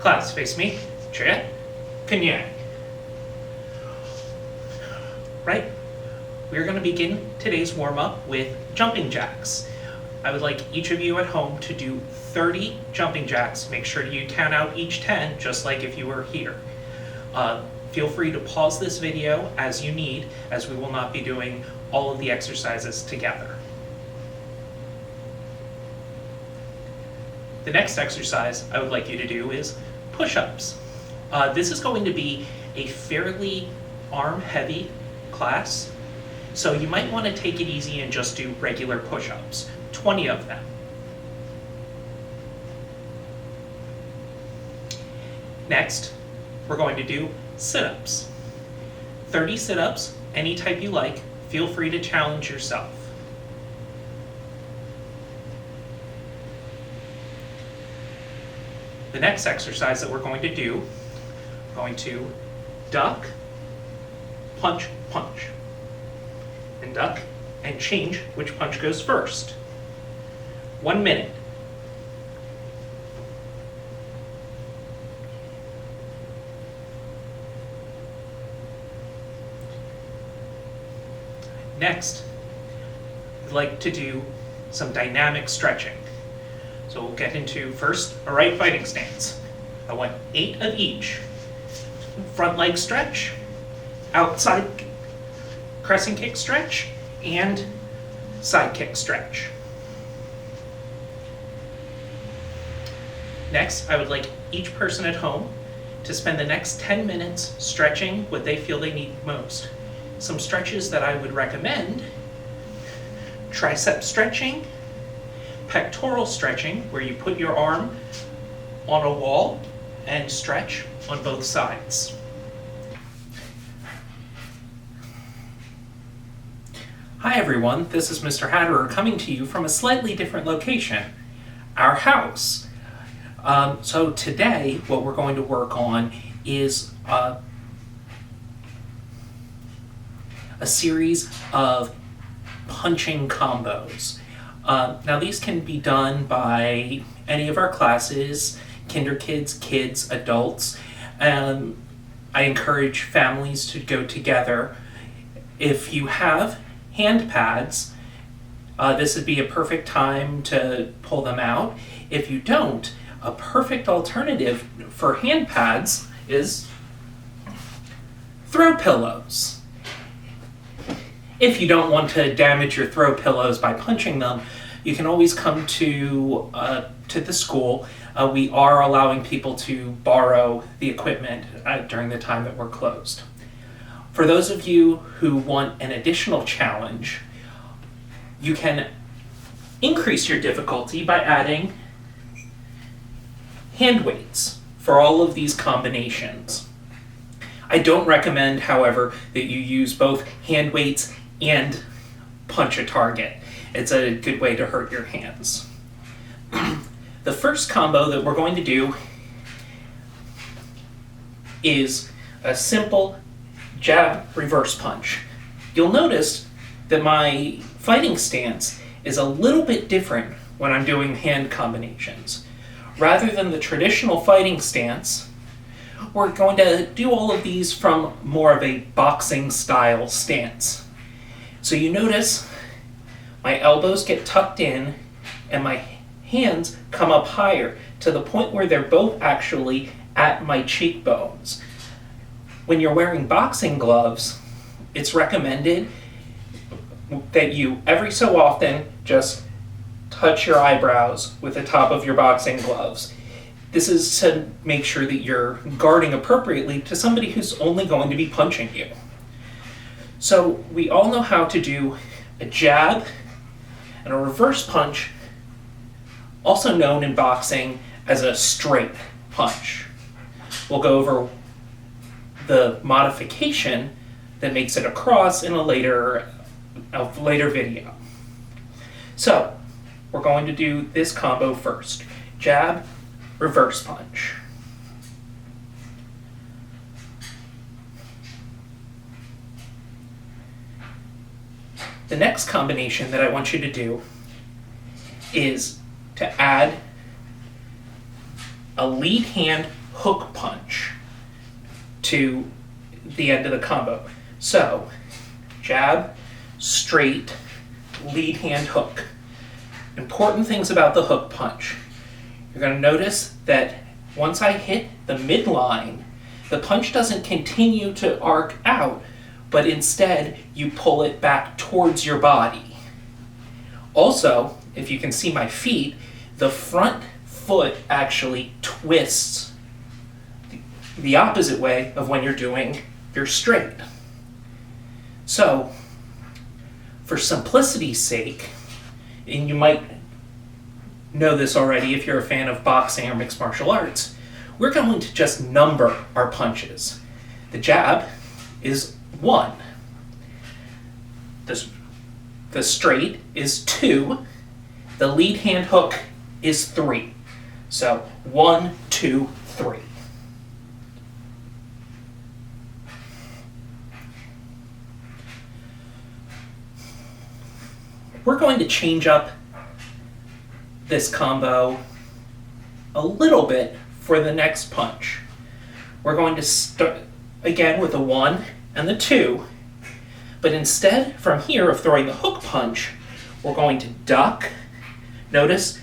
Class, face me. Cheer. Cognac. Right? We're going to begin today's warm-up with jumping jacks. I would like each of you at home to do 30 jumping jacks. Make sure you count out each 10, just like if you were here. Feel free to pause this video as you need, as we will not be doing all of the exercises together. The next exercise I would like you to do is push-ups. This is going to be a fairly arm-heavy class, so you might want to take it easy and just do regular push-ups, 20 of them. Next, we're going to do sit-ups. 30 sit-ups, any type you like. Feel free to challenge yourself. The next exercise that we're going to do, we're going to duck, punch, punch. And duck and change which punch goes first. 1 minute. Next, I'd like to do some dynamic stretching. So we'll get into first a right fighting stance. I want 8 of each. Front leg stretch, outside crescent kick stretch, and side kick stretch. Next, I would like each person at home to spend the next 10 minutes stretching what they feel they need most. Some stretches that I would recommend: tricep stretching, pectoral stretching, where you put your arm on a wall and stretch on both sides. Hi everyone, this is Mr. Hatterer coming to you from a slightly different location, our house. So today what we're going to work on is a series of punching combos. Now these can be done by any of our classes, kinder kids, kids, adults. I encourage families to go together. If you have hand pads, this would be a perfect time to pull them out. If you don't, a perfect alternative for hand pads is throw pillows. If you don't want to damage your throw pillows by punching them, you can always come to the school. We are allowing people to borrow the equipment during the time that we're closed. For those of you who want an additional challenge, you can increase your difficulty by adding hand weights for all of these combinations. I don't recommend, however, that you use both hand weights and punch a target. It's a good way to hurt your hands. The first combo that we're going to do is a simple jab reverse punch. You'll notice that my fighting stance is a little bit different when I'm doing hand combinations. Rather than the traditional fighting stance, we're going to do all of these from more of a boxing style stance. So you notice my elbows get tucked in and my hands come up higher to the point where they're both actually at my cheekbones. When you're wearing boxing gloves, it's recommended that you every so often just touch your eyebrows with the top of your boxing gloves. This is to make sure that you're guarding appropriately to somebody who's only going to be punching you. So we all know how to do a jab and a reverse punch, also known in boxing as a straight punch. We'll go over the modification that makes it a cross in a later video. So we're going to do this combo first. Jab, reverse punch. The next combination that I want you to do is to add a lead hand hook punch to the end of the combo. So, jab, straight, lead hand hook. Important things about the hook punch. You're going to notice that once I hit the midline, the punch doesn't continue to arc out, but instead you pull it back towards your body. Also, if you can see my feet, the front foot actually twists the opposite way of when you're doing your straight. So, for simplicity's sake, and you might know this already if you're a fan of boxing or mixed martial arts, we're going to just number our punches. The jab is 1. The straight is 2. The lead hand hook is 3. So 1, 2, 3. We're going to change up this combo a little bit for the next punch. We're going to start again with the 1 and the 2, but instead from here of throwing the hook punch, we're going to duck. Notice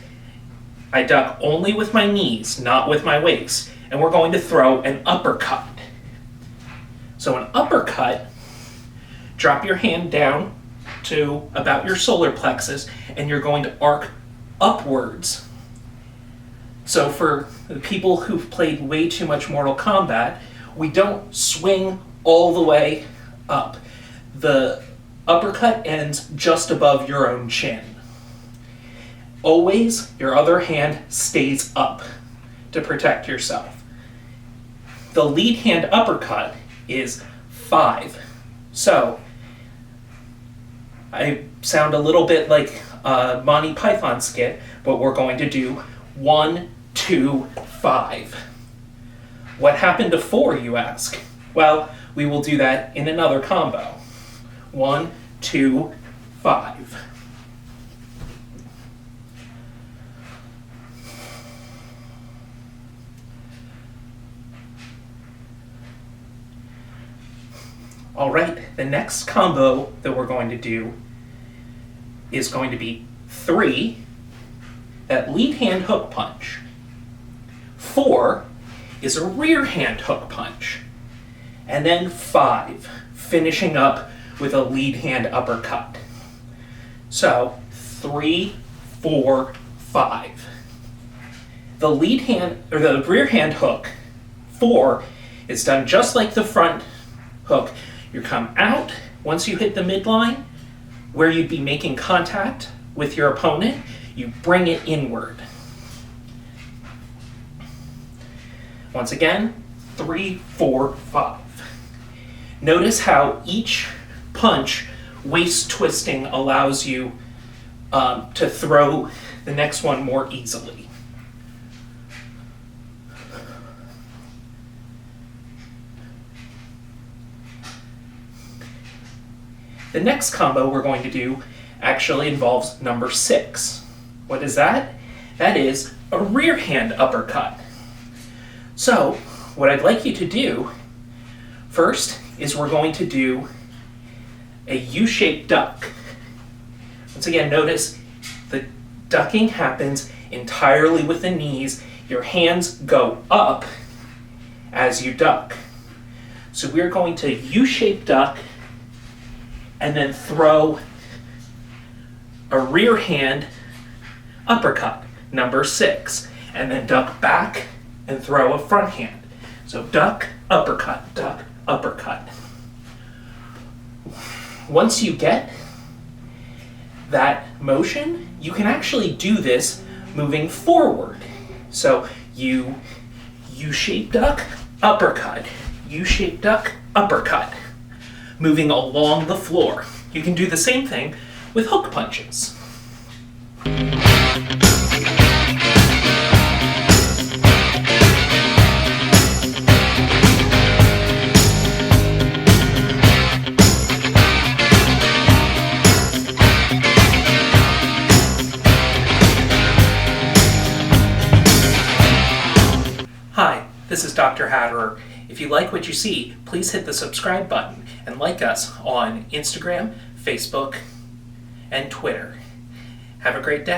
I duck only with my knees, not with my waist, and we're going to throw an uppercut. So an uppercut, drop your hand down to about your solar plexus, and you're going to arc upwards. So for the people who've played way too much Mortal Kombat, we don't swing all the way up. The uppercut ends just above your own chin. Always, your other hand stays up to protect yourself. The lead hand uppercut is 5. So, I sound a little bit like a Monty Python skit, but we're going to do 1, 2, 5. What happened to 4, you ask? Well, we will do that in another combo. 1, 2, 5. All right, the next combo that we're going to do is going to be 3, that lead hand hook punch. 4 is a rear hand hook punch. And then 5, finishing up with a lead hand uppercut. So 3, 4, 5. The lead hand, or the rear hand hook, 4, is done just like the front hook. You come out once you hit the midline, where you'd be making contact with your opponent, you bring it inward. Once again, 3, 4, 5. Notice how each punch, waist twisting, allows you to throw the next one more easily. The next combo we're going to do actually involves number 6. What is that? That is a rear hand uppercut. So, what I'd like you to do first is we're going to do a U-shaped duck. Once again, notice the ducking happens entirely with the knees. Your hands go up as you duck. So we're going to U-shaped duck and then throw a rear hand uppercut, number 6, and then duck back and throw a front hand. So duck, uppercut, duck, uppercut. Once you get that motion, you can actually do this moving forward. So you U-shaped duck, uppercut, U-shaped duck, uppercut, moving along the floor. You can do the same thing with hook punches. Hi, This is Dr. Hatterer. If you like what you see, please hit the subscribe button and like us on Instagram, Facebook, and Twitter. Have a great day.